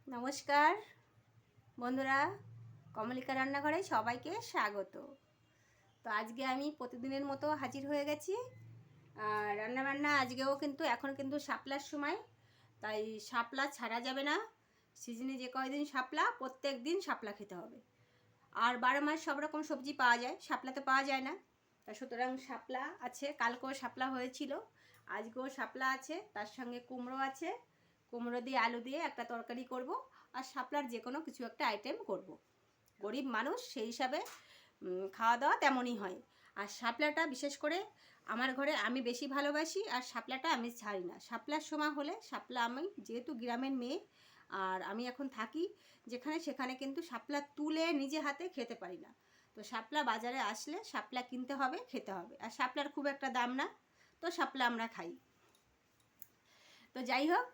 নমস্কার বন্ধুরা, কমলিকা রান্নাঘরে সবাইকে স্বাগত। তো আজকে আমি প্রতিদিনের মতো হাজির হয়ে গেছি। আর রান্নাবান্না আজকেও কিন্তু এখন কিন্তু শাপলার সময়, তাই শাপলা ছাড়া যাবে না। সিজনে যে কয়দিন শাপলা, প্রত্যেক দিন শাপলা খেতে হবে। আর 12 মাস সব রকম সবজি পাওয়া যায়, শাপলা তো পাওয়া যায় না। তা সুতরাং শাপলা আছে, কালকেও শাপলা হয়েছিল, আজকেও শাপলা আছে, তার সঙ্গে কুমড়ো আছে। কুমড়ো দিয়ে আলু দিয়ে একটা তরকারি করব, আর শাপলার যে কোনো কিছু একটা আইটেম করব। গরিব মানুষ সেই হিসাবে খাওয়া দাওয়া তেমনই হয়। আর শাপলাটা বিশেষ করে আমার ঘরে আমি বেশি ভালোবাসি, আর শাপলাটা আমি ছাড়ি না। শাপলার সময় হলে শাপলা, আমি যেহেতু গ্রামের মেয়ে আর আমি এখন থাকি যেখানে, সেখানে কিন্তু শাপলা তুলে নিজে হাতে খেতে পারি না। তো শাপলা বাজারে আসলে শাপলা কিনতে হবে, খেতে হবে। আর শাপলার খুব একটা দাম না, তো শাপলা আমরা খাই। তো যাই হোক,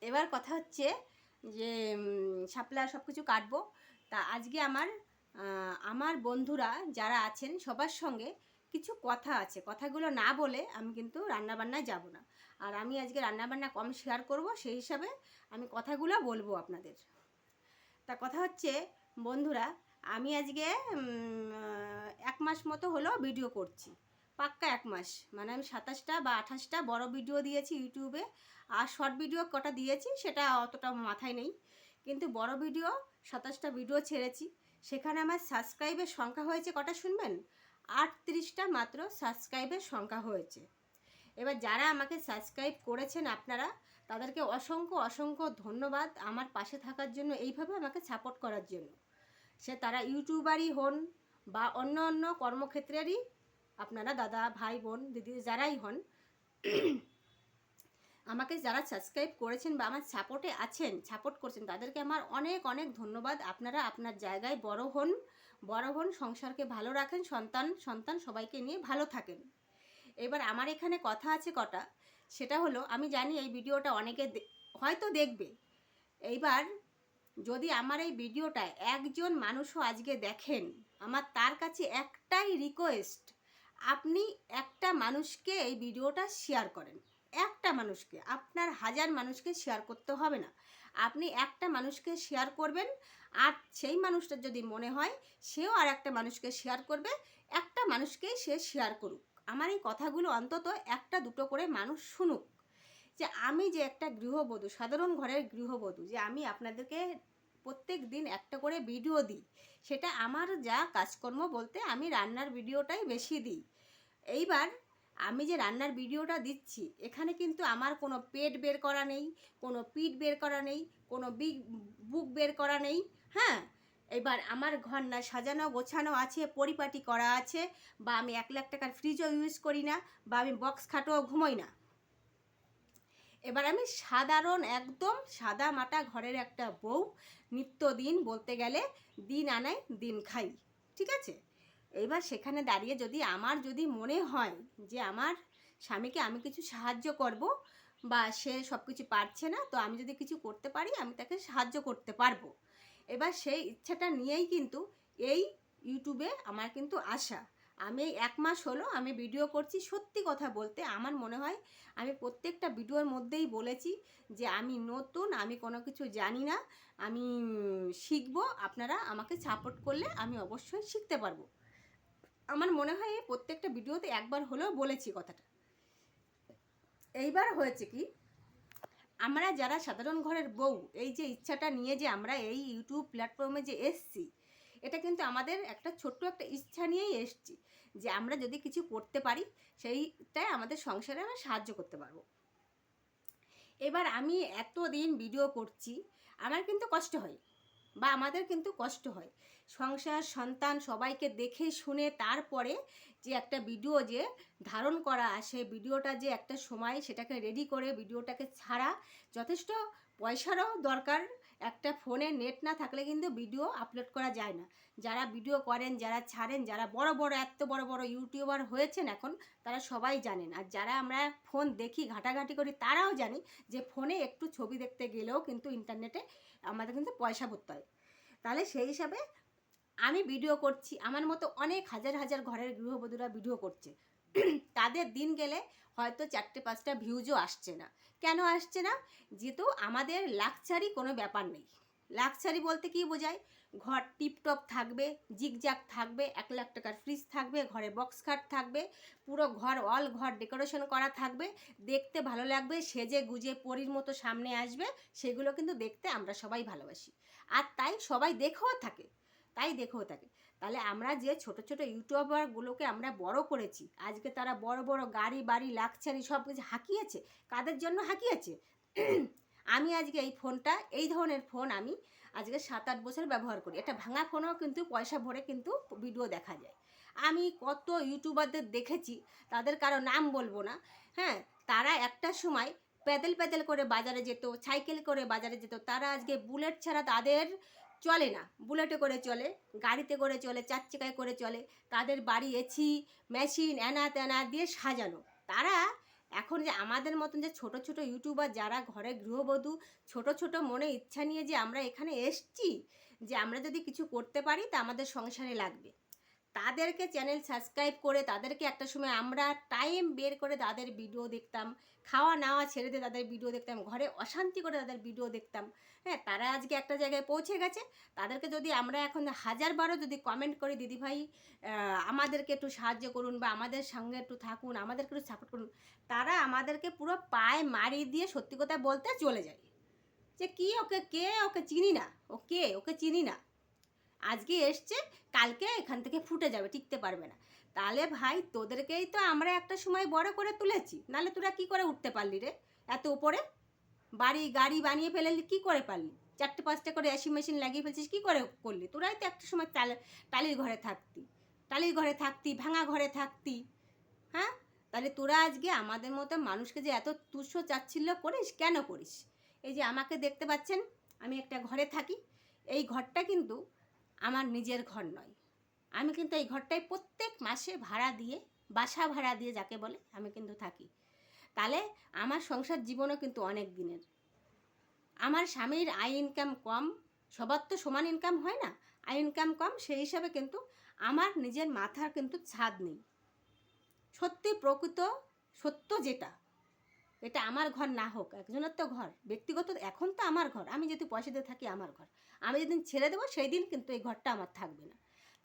এবার কথা হচ্ছে যে শাপলা সব কিছু কাটবো। তা আজকে আমার বন্ধুরা যারা আছেন সবার সঙ্গে কিছু কথা আছে, কথাগুলো না বলে আমি কিন্তু রান্নাবান্নায় যাব না। আর আমি আজকে রান্নাবান্না কম শেয়ার করব, সেই হিসাবে আমি কথাগুলো বলবো আপনাদের। তা কথা হচ্ছে বন্ধুরা, আমি আজকে 1 মাস মতো হলো ভিডিও করছি, পাক্কা 1 মাস। মানে আমি 27টা বা 28টা বড় ভিডিও দিয়েছি ইউটিউবে, আর শর্ট ভিডিও কটা দিয়েছি সেটা অতটা মাথায় নেই, কিন্তু বড় ভিডিও 27টা ভিডিও ছেড়েছি। সেখানে আমার সাবস্ক্রাইবের সংখ্যা হয়েছে কটা শুনবেন? 38টা মাত্র সাবস্ক্রাইবের সংখ্যা হয়েছে। এবার যারা আমাকে সাবস্ক্রাইব করেছেন আপনারা, তাদেরকে অসংখ্য অসংখ্য ধন্যবাদ আমার পাশে থাকার জন্য, এইভাবে আমাকে সাপোর্ট করার জন্য। সে তারা ইউটিউবারই হন বা অন্য অন্য কর্মক্ষেত্রেরই আপনারা, দাদা ভাই বোন দিদি যারাই হন, আমাকে যারা সাবস্ক্রাইব করেছেন বা আমার সাপোর্টে আছেন, সাপোর্ট করছেন, তাদেরকে আমার অনেক অনেক ধন্যবাদ। আপনারা আপনার জায়গায় বড় হন, বড় হন, সংসারকে ভালো রাখেন, সন্তান সবাইকে নিয়ে ভালো থাকেন। এবার আমার এখানে কথা আছে কটা, সেটা হলো, আমি জানি এই ভিডিওটা অনেকে হয়তো দেখবে। এইবার যদি আমার এই ভিডিওটা একজন মানুষও আজকে দেখেন, আমার তার কাছে একটাই রিকোয়েস্ট, আপনি একটা মানুষকে এই ভিডিওটা শেয়ার করেন। একটা মানুষকে, আপনার 1000 মানুষকে শেয়ার করতে হবে না, আপনি একটা মানুষকে শেয়ার করবেন। আর সেই মানুষটার যদি মনে হয় সেও আর একটা মানুষকে শেয়ার করবে, একটা মানুষকেই সে শেয়ার করুক। আমার এই কথাগুলো অন্তত একটা দুটো করে মানুষ শুনুক, যে আমি যে একটা গৃহবধূ, সাধারণ ঘরের গৃহবধূ, যে আমি আপনাদেরকে প্রত্যেক দিন একটা করে ভিডিও দিই। সেটা আমার যা কাজকর্ম বলতে আমি রান্নার ভিডিওটাই বেশি দিই। এইবার আমি যে রান্নার ভিডিওটা দিচ্ছি, এখানে কিন্তু আমার কোনো পেট বের করা নেই, কোনো পিঠ বের করা নেই, কোনো বুক বের করা নেই। হ্যাঁ, এবার আমার ঘর না সাজানো গোছানো আছে, পরিপাটি করা আছে, বা আমি 1 লাখ টাকার ফ্রিজও ইউজ করি না, বা আমি বক্স খাটও ঘুমোই না। এবার আমি সাধারণ একদম সাদা মাটা ঘরের একটা বউ, নিত্যদিন বলতে গেলে দিন আনাই দিন খাই, ঠিক আছে? এবার সেখানে দাঁড়িয়ে যদি মনে হয় যে আমার স্বামীকে আমি কিছু সাহায্য করব, বা সে সব কিছু পারছে না, তো আমি যদি কিছু করতে পারি আমি তাকে সাহায্য করতে পারবো। এবার সেই ইচ্ছাটা নিয়েই কিন্তু এই ইউটিউবে আমার কিন্তু আসা। আমি এই 1 মাস হলো আমি ভিডিও করছি। সত্যি কথা বলতে আমার মনে হয় আমি প্রত্যেকটা ভিডিওর মধ্যেই বলেছি যে আমি নতুন, আমি কোনো কিছু জানি না, আমি শিখবো, আপনারা আমাকে সাপোর্ট করলে আমি অবশ্যই শিখতে পারবো। আমার মনে হয় এই প্রত্যেকটা ভিডিওতে একবার হলেও বলেছি কথাটা। এইবার হয়েছে কি, আমরা যারা সাধারণ ঘরের বউ, এই যে ইচ্ছাটা নিয়ে যে আমরা এই ইউটিউব প্ল্যাটফর্মে যে এসছি, এটা কিন্তু আমাদের একটা ছোট্ট একটা ইচ্ছা নিয়েই এসছি, যে আমরা যদি কিছু করতে পারি সেইটাই আমাদের সংসারে আমরা সাহায্য করতে পারবো। এবার আমি এতদিন ভিডিও করছি, আমার কিন্তু কষ্ট হয়, বা আমাদের কিন্তু কষ্ট হয়, সংসার সন্তান সবাইকে দেখে শুনে তারপরে যে একটা ভিডিও যে ধারণ করা আসে, ভিডিওটা যে একটা সময় সেটাকে রেডি করে ভিডিওটাকে ছাড়া, যথেষ্ট পয়সারও দরকার। একটা ফোনে নেট না থাকলে কিন্তু ভিডিও আপলোড করা যায় না। যারা ভিডিও করেন, যারা ছাড়েন, যারা বড় বড় এত বড় বড় ইউটিউবার হয়েছেন এখন, তারা সবাই জানেন। আর যারা আমরা ফোন দেখি, ঘাটাঘাটি করি, তারাও জানি যে ফোনে একটু ছবি দেখতে গেলেও কিন্তু ইন্টারনেটে আমাদের কিন্তু পয়সা ভরতে হয়। তাহলে সেই হিসাবে আমি ভিডিও করছি, আমার মতো অনেক হাজার হাজার ঘরের গৃহবধূরা ভিডিও করছে, তাদের দিন গেলে হয়তো 4-5টা ভিউজও আসছে না। কেন আসছে না? যেহেতু আমাদের লাক্সারি কোনো ব্যাপার নেই। লাক্সারি বলতে কি বোঝায়? ঘর টিপটপ থাকবে, জিগজাগ থাকবে, 1 লাখ টাকার ফ্রিজ থাকবে, ঘরে বক্স খাট থাকবে, পুরো ঘর অল ঘর ডেকোরেশন করা থাকবে, দেখতে ভালো লাগবে, সেজে গুজে পরীর মতো সামনে আসবে, সেগুলো কিন্তু দেখতে আমরা সবাই ভালোবাসি। আর তাই সবাই দেখেও থাকে, তাহলে আমরা যে ছোট ছোট ইউটিউবারগুলোকে আমরা বড় করেছি, আজকে তারা বড় বড় গাড়ি বাড়ি লাক্সারি সব কিছু হাঁকিয়েছে। কাদের জন্য হাঁকিয়েছে? আমি আজকে এই ফোনটা, এই ধরনের ফোন আমি আজকে 7-8 বছর ব্যবহার করি। একটা ভাঙা ফোনও কিন্তু পয়সা ভরে কিন্তু ভিডিও দেখা যায়। আমি কত ইউটিউবারদের দেখেছি, তাদের কারো নাম বলবো না, হ্যাঁ, তারা একটা সময় প্যাদেল প্যাদেল করে বাজারে যেত, সাইকেল করে বাজারে যেত, তারা আজকে বুলেট ছাড়া তাদের চলে না। বুলেটে করে চলে, গাড়িতে করে চলে, 4 চাকায় করে চলে, তাদের বাড়ি এসি মেশিন এনা তেনা দিয়ে সাজানো। তারা এখন যে আমাদের মতন যে ছোট ছোট ইউটিউবার যারা ঘরে গৃহবধূ, ছোট ছোট মনে ইচ্ছা নিয়ে যে আমরা এখানে এসছি, যে আমরা যদি কিছু করতে পারি তা আমাদের সংসারে লাগবে, তাদেরকে চ্যানেল সাবস্ক্রাইব করে তাদেরকে একটা সময় আমরা টাইম বের করে তাদের ভিডিও দেখতাম, খাওয়া নাওয়া ছেড়ে দিয়ে তাদের ভিডিও দেখতাম, ঘরে অশান্তি করে তাদের ভিডিও দেখতাম, হ্যাঁ, তারা আজকে একটা জায়গায় পৌঁছে গেছে। তাদেরকে যদি আমরা এখন 1000বারও যদি কমেন্ট করি, দিদিভাই আমাদেরকে একটু সাহায্য করুন বা আমাদের সঙ্গে একটু থাকুন, আমাদেরকে একটু সাপোর্ট করুন, তারা আমাদেরকে পুরো পায়ে মারি দিয়ে সত্যি কথা বলতে চলে যায় যে কি ওকে, কে ওকে চিনি না, ওকে চিনি না, আজকে এসছে কালকে এখান থেকে ফুটে যাবে, টিকতে পারবে না। তাহলে ভাই তোদেরকেই তো আমরা একটা সময় বড় করে তুলেছি, নালে তোরা কি করে উঠতে পারলি রে এত উপরে? বাড়ি গাড়ি বানিয়ে ফেললি কি করে পারলি? 4-5টা করে এসি মেশিন লাগিয়ে ফেলছিস, কি করে করলি? তোরাই তো একটা সময় টালির ঘরে থাকতি, ভাঙা ঘরে থাকতি, হ্যাঁ? তাহলে তোরা আজকে আমাদের মতো মানুষকে যে এত তুচ্ছ চাচ্ছিল্য করিস, কেন করিস? এই যে আমাকে দেখতে পাচ্ছেন, আমি একটা ঘরে থাকি, এই ঘরটা কিন্তু আমার নিজের ঘর নয়। আমি কিন্তু এই ঘরটায় প্রত্যেক মাসে ভাড়া দিয়ে, বাসা ভাড়া দিয়ে যাকে বলে, আমি কিন্তু থাকি। তাহলে আমার সংসার জীবনও কিন্তু অনেক দিনের। আমার স্বামীর আয় ইনকাম কম, সবার তো সমান ইনকাম হয় না, আয় ইনকাম কম, সেই হিসাবে কিন্তু আমার নিজের মাথার কিন্তু ছাদ নেই। সত্যি প্রকৃত সত্য যেটা, এটা আমার ঘর না হোক, একজনের তো ঘর ব্যক্তিগত, এখন তো আমার ঘর, আমি যেহেতু পয়সা দিয়ে থাকি আমার ঘর, আমি যেদিন ছেড়ে দেবো সেই দিন কিন্তু এই ঘরটা আমার থাকবে না।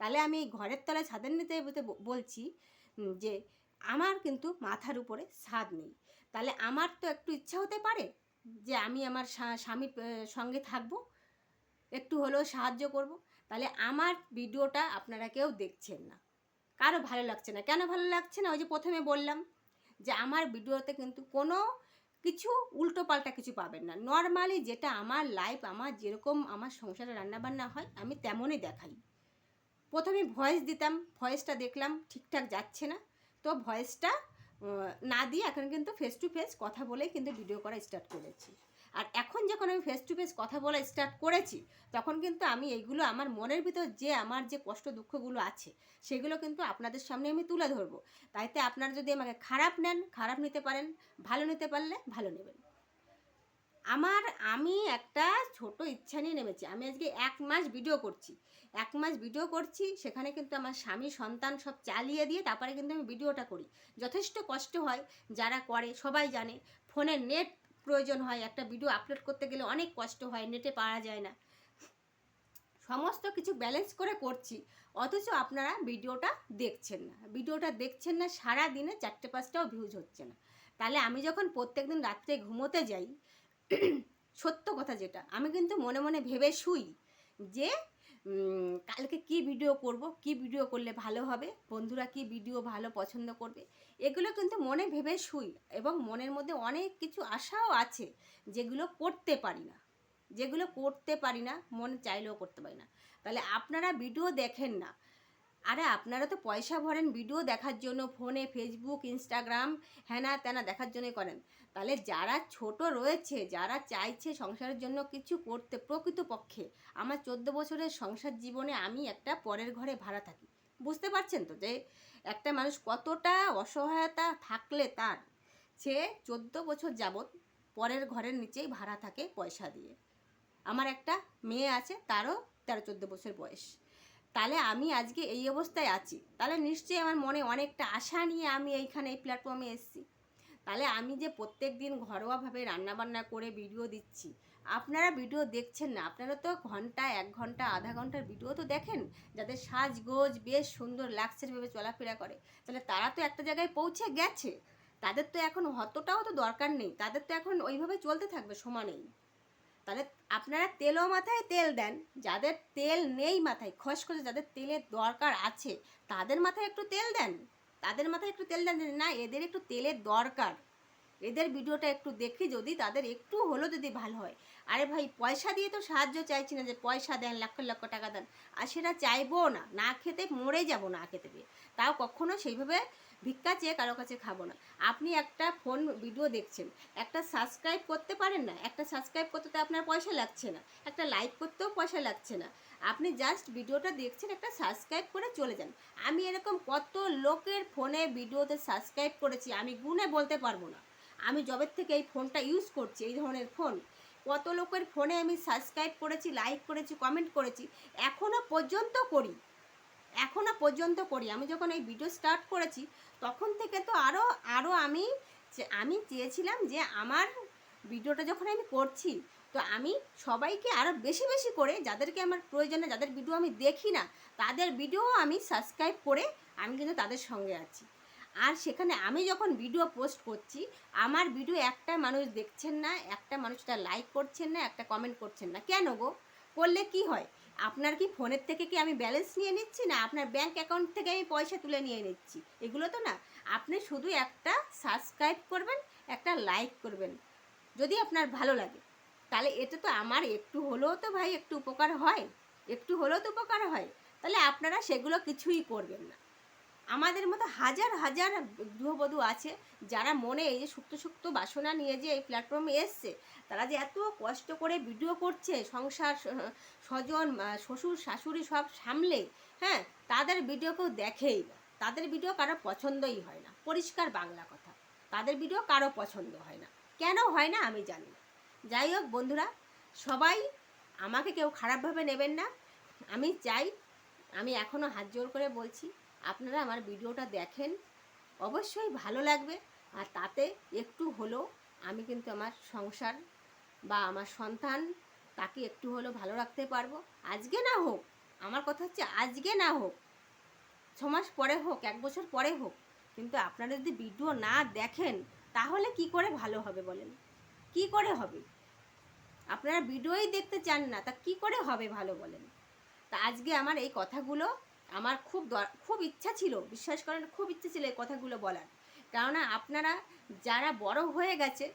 তাহলে আমি এই ঘরের তলায় ছাদের নিতে বলছি যে আমার কিন্তু মাথার উপরে ছাদ নেই। তাহলে আমার তো একটু ইচ্ছা হতে পারে যে আমি আমার স্বামীর সঙ্গে থাকবো, একটু হলেও সাহায্য করব। তাহলে আমার ভিডিওটা আপনারা কেউ দেখছেন না, কারো ভালো লাগছে না। কেন ভালো লাগছে না? ওই যে প্রথমে বললাম যে আমার ভিডিওতে কিন্তু কোনো কিছু উল্টোপাল্টা কিছু পাবেন না, নর্মালি যেটা আমার লাইফ, আমার যেরকম আমার সংসারে রান্নাবান্না হয় আমি তেমনই দেখাই। প্রথমে ভয়েস দিতাম, ভয়েসটা দেখলাম ঠিকঠাক যাচ্ছে না, তো ভয়েসটা না দিয়ে এখন কিন্তু ফেস টু ফেস কথা বলেই কিন্তু ভিডিও করা স্টার্ট করেছি। আর এখন যখন আমি ফেস টু ফেস কথা বলা স্টার্ট করেছি, তখন কিন্তু আমি এইগুলো আমার মনের ভিতর যে আমার যে কষ্ট দুঃখগুলো আছে সেগুলো কিন্তু আপনাদের সামনে আমি তুলে ধরবো। তাইতে আপনারা যদি আমাকে খারাপ নেন, খারাপ নিতে পারেন, ভালো নিতে পারলে ভালো নেবেন। আমি একটা ছোট ইচ্ছা নিয়ে নেমেছি। আমি আজকে 1 মাস ভিডিও করছি, 1 মাস ভিডিও করছি, সেখানে কিন্তু আমার স্বামী সন্তান সব চালিয়ে দিয়ে তারপরে কিন্তু আমি ভিডিওটা করি। যথেষ্ট কষ্ট হয়, যারা করে সবাই জানে, ফোনের নেট প্রয়োজন হয়, একটা ভিডিও আপলোড করতে গেলে অনেক কষ্ট হয়, নেটে পাওয়া যায় না, সমস্ত কিছু ব্যালেন্স করে করছি, অথচ আপনারা ভিডিওটা দেখছেন না, সারা দিনে 4-5টাও ভিউজ হচ্ছে না। তাহলে আমি যখন প্রত্যেকদিন রাত্রে ঘুমোতে যাই, সত্য কথা যেটা, আমি কিন্তু মনে মনে ভেবে শুই যে কালকে কি ভিডিও করব, কি ভিডিও করলে ভালো হবে, বন্ধুরা কি ভিডিও ভালো পছন্দ করবে, এগুলো কিন্তু মনে ভেবে শুই। এবং মনের মধ্যে অনেক কিছু আশাও আছে যেগুলো করতে পারি না, মন চাইলেও করতে পারি না। তাহলে আপনারা ভিডিও দেখেন না, আরে আপনারা তো পয়সা ভরেন ভিডিও দেখার জন্য, ফোনে ফেসবুক ইনস্টাগ্রাম হ্যানা ত্যানা দেখার জন্যই করেন। তাহলে যারা ছোট রয়েছে, যারা চাইছে সংসারের জন্য কিছু করতে, প্রকৃতপক্ষে আমার 14 বছরের সংসার জীবনে আমি একটা পরের ঘরে ভাড়া থাকি, বুঝতে পারছেন তো যে একটা মানুষ কতটা অসহায়তা থাকলে তার, সে 14 বছর যাবৎ পরের ঘরের নিচেই ভাড়া থাকে পয়সা দিয়ে। আমার একটা মেয়ে আছে, তারও 13-14 বছর বয়স। তাহলে আমি আজকে এই অবস্থায় আছি, তাহলে নিশ্চয়ই আমার মনে অনেকটা আশা নিয়ে আমি এইখানে এই প্ল্যাটফর্মে এসেছি। তাহলে আমি যে প্রত্যেক দিন ঘরোয়াভাবে রান্নাবান্না করে ভিডিও দিচ্ছি, আপনারা ভিডিও দেখছেন না, আপনারা তো ঘন্টা 1 ঘন্টা আধা ঘন্টার ভিডিও তো দেখেন, যাদের সাজগোজ বেশ সুন্দর লাগছে ভেবে চলাফেরা করে, তাহলে তারা তো একটা জায়গায় পৌঁছে গেছে, তাদের তো এখন অতটাও তো দরকার নেই, তাদের তো এখন ওইভাবে চলতে থাকবে সমানেই। তাহলে আপনারা তেলও মাথায় তেল দেন, যাদের তেল নেই মাথায় খসখসে, যাদের তেলের দরকার আছে তাদের মাথায় একটু তেল দেন, তাদের মাথায় একটু তেল দেন যে না এদের একটু তেলের দরকার, এদের ভিডিওটা একটু দেখি যদি তাদের একটু হলো যদি ভালো হয়। আরে ভাই পয়সা দিয়ে তো সাহায্য চাইছি না যে পয়সা দেন লক্ষ লক্ষ টাকা দেন, আর সেটা চাইবো না, না খেতে মরে যাব না খেতে পেয়ে, তাও কখনো সেইভাবে ভিক্ষা চেয়ে কারো কাছে খাবো না। আপনি একটা ফোন ভিডিও দেখছেন, একটা সাবস্ক্রাইব করতে পারেন না, একটা সাবস্ক্রাইব করতে তো আপনার পয়সা লাগছে না, একটা লাইক করতেও পয়সা লাগছে না, আপনি জাস্ট ভিডিওটা দেখছেন, একটা সাবস্ক্রাইব করে চলে যান। আমি এরকম কত লোকের ফোনে ভিডিওতে সাবস্ক্রাইব করেছি আমি গুণে বলতে পারবো না। আমি জবের থেকে এই ফোনটা ইউজ করছি, এই ধরনের ফোন, কত লোকের ফোনে আমি সাবস্ক্রাইব করেছি, লাইক করেছি, কমেন্ট করেছি, এখনও পর্যন্ত করি, এখনও পর্যন্ত করি। আমি যখন এই ভিডিও স্টার্ট করেছি তখন থেকে তো আরও আরও আমি চেয়েছিলাম যে আমার ভিডিওটা যখন আমি করছি তো আমি সবাইকে আরও বেশি বেশি করে, যাদেরকে আমার প্রয়োজনে, যাদের ভিডিও আমি দেখি না তাদের ভিডিও আমি সাবস্ক্রাইব করে আমি কিন্তু তাদের সঙ্গে আছি। আর সেখানে আমি যখন ভিডিও পোস্ট করছি, আমার ভিডিও একটা মানুষ দেখছেন না, একটা মানুষটা লাইক করছেন না, একটা কমেন্ট করছেন না, কেন গো? করলে কি হয়? আপনার কি ফোনের থেকে কি আমি ব্যালেন্স নিয়ে নিচ্ছি, না আপনার ব্যাংক অ্যাকাউন্ট থেকে আমি পয়সা তুলে নিয়ে নিচ্ছি? এগুলো তো না। আপনি শুধু একটা সাবস্ক্রাইব করবেন, একটা লাইক করবেন, যদি আপনার ভালো লাগে, তাহলে এটা তো আমার একটু হলেও তো ভাই একটু উপকার হয়, একটু হলেও তো উপকার হয়। তাহলে আপনারা সেগুলো কিছুই করবেন না। আমাদের মতো হাজার হাজার গৃহবধূ আছে যারা মনে এই যে সুপ্ত সুপ্ত বাসনা নিয়ে যে এই প্ল্যাটফর্মে এসছে, তারা যে এত কষ্ট করে ভিডিও করছে, সংসার স্বজন শ্বশুর শাশুড়ি সব সামলে, হ্যাঁ, তাদের ভিডিও কেউ দেখেই না, তাদের ভিডিও কারো পছন্দই হয় না, পরিষ্কার বাংলা কথা, তাদের ভিডিও কারো পছন্দ হয় না। কেন হয় না আমি জানি না। যাই হোক বন্ধুরা, সবাই আমাকে কেউ খারাপভাবে নেবেন না। আমি চাই, আমি এখনও হাত জোর করে বলছি, আপনারা আমার ভিডিওটা দেখেন, অবশ্যই ভালো লাগবে, আর তাতে একটু হলেও আমি কিন্তু আমার সংসার বা আমার সন্তান তাকে একটু হলেও ভালো রাখতে পারবো। আজকে না হোক, আমার কথা হচ্ছে আজকে না হোক, 6 মাস পরে হোক, 1 বছর পরে হোক, কিন্তু আপনারা যদি ভিডিও না দেখেন তাহলে কি করে ভালো হবে বলেন? কি করে হবে? আপনারা ভিডিওই দেখতে চান না, তা কি করে হবে ভালো বলেন? তা আজকে আমার এই কথাগুলো আমার খুব ইচ্ছা ছিল, বিশ্বাস করেন খুব ইচ্ছে ছিল এই কথাগুলো বলার। কেননা আপনারা যারা বড় হয়ে গেছে,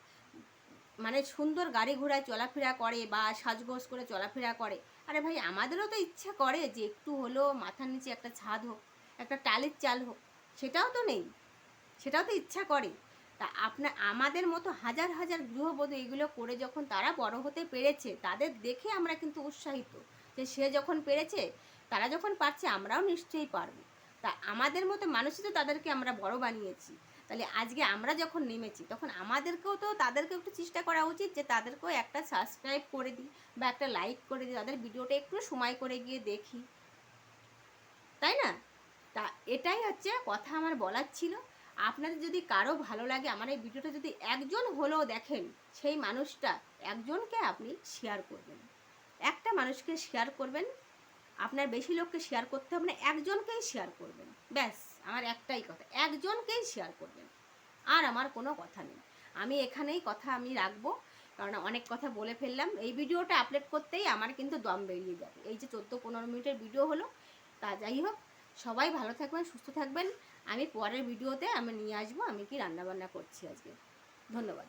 মানে সুন্দর গাড়ি ঘোড়ায় চলাফেরা করে বা সাজগোজ করে চলাফেরা করে, আরে ভাই আমাদেরও তো ইচ্ছা করে যে একটু হলেও মাথার নিচে একটা ছাদ হোক, একটা টালির চাল হোক, সেটাও তো নেই, সেটাও তো ইচ্ছা করে। তা আমাদের মতো হাজার হাজার গৃহবধূ এগুলো করে যখন তারা বড় হতে পেরেছে, তাদের দেখে আমরা কিন্তু উৎসাহিত যে সে যখন পেরেছে, তারা যখন পারছে আমরাও নিশ্চয়ই পারবো। তা আমাদের মতো মানুষই তো তাদেরকে আমরা বড় বানিয়েছি, তাহলে আজকে আমরা যখন নেমেছি তখন আমাদেরকেও তো তাদেরকেও একটু চেষ্টা করা উচিত যে তাদেরকেও একটা সাবস্ক্রাইব করে দিই বা একটা লাইক করে দিই, তাদের ভিডিওটা একটু সময় করে গিয়ে দেখি, তাই না? তা এটাই হচ্ছে কথা আমার বলার ছিল। আপনাদের যদি কারো ভালো লাগে, আমার এই ভিডিওটা যদি একজন হলেও দেখেন, সেই মানুষটা একজনকে আপনি শেয়ার করবেন, একটা মানুষকে শেয়ার করবেন, আপনার বেশি লোককে শেয়ার করতে হবে না, একজনকেই শেয়ার করবেন, ব্যাস আমার একটাই কথা, একজনকেই শেয়ার করবেন, আর আমার কোনো কথা নেই। আমি এখানেই কথা আমি রাখবো, কারণ অনেক কথা বলে ফেললাম। এই ভিডিওটা আপলোড করতেই আমার কিন্তু দম বেরিয়ে যাবে, এই যে 14-15 মিনিটের ভিডিও হলো। তা যাই হোক, সবাই ভালো থাকবেন, সুস্থ থাকবেন। আমি পরের ভিডিওতে আমি নিয়ে আসবো আমি কি রান্নাবান্না করছি আজকে। ধন্যবাদ।